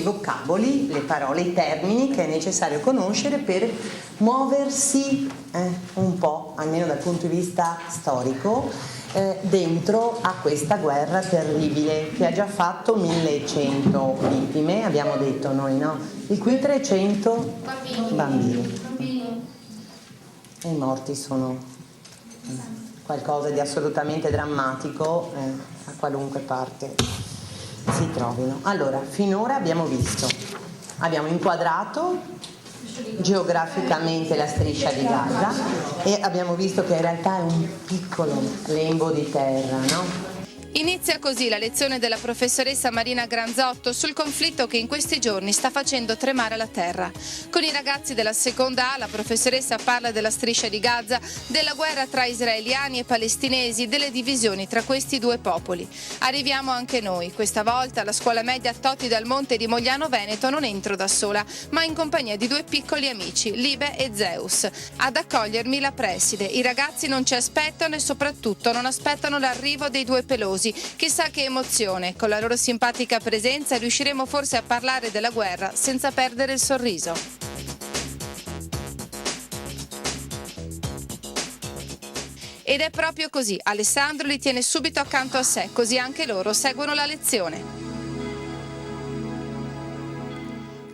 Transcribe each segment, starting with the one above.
i vocaboli, le parole, i termini che è necessario conoscere per muoversi un po', almeno dal punto di vista storico, dentro a questa guerra terribile che ha già fatto 1100 vittime, abbiamo detto noi, no? Di cui 300 bambini. E i morti sono qualcosa di assolutamente drammatico a qualunque parte si trovino. Allora, finora abbiamo inquadrato geograficamente la striscia di Gaza e abbiamo visto che in realtà è un piccolo lembo di terra, no? Inizia così la lezione della professoressa Marina Granzotto sul conflitto che in questi giorni sta facendo tremare la terra. Con i ragazzi della seconda A la professoressa parla della striscia di Gaza, della guerra tra israeliani e palestinesi, delle divisioni tra questi due popoli. Arriviamo anche noi, questa volta alla scuola media Toti dal Monte di Mogliano Veneto non entro da sola, ma in compagnia di due piccoli amici, Libe e Zeus. Ad accogliermi la preside. I ragazzi non ci aspettano e soprattutto non aspettano l'arrivo dei due pelosi. Chissà che emozione, con la loro simpatica presenza riusciremo forse a parlare della guerra senza perdere il sorriso. Ed è proprio così, Alessandro li tiene subito accanto a sé, così anche loro seguono la lezione.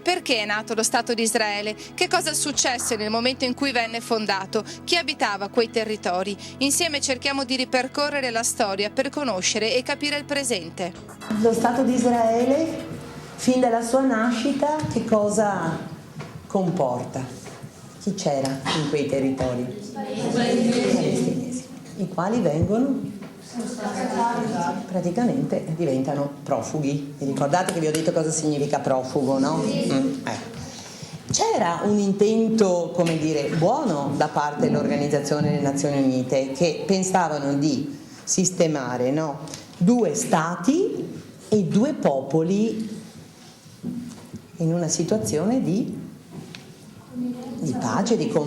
Perché è nato lo Stato di Israele? Che cosa successe nel momento in cui venne fondato? Chi abitava quei territori? Insieme cerchiamo di ripercorrere la storia per conoscere e capire il presente. Lo Stato di Israele, fin dalla sua nascita, che cosa comporta? Chi c'era in quei territori? I palestinesi, i quali vengono praticamente diventano profughi. Vi ricordate che vi ho detto cosa significa profugo, no? C'era un intento, come dire, buono da parte dell'Organizzazione delle Nazioni Unite, che pensavano di sistemare, no, due stati e due popoli in una situazione di pace, di convivenza.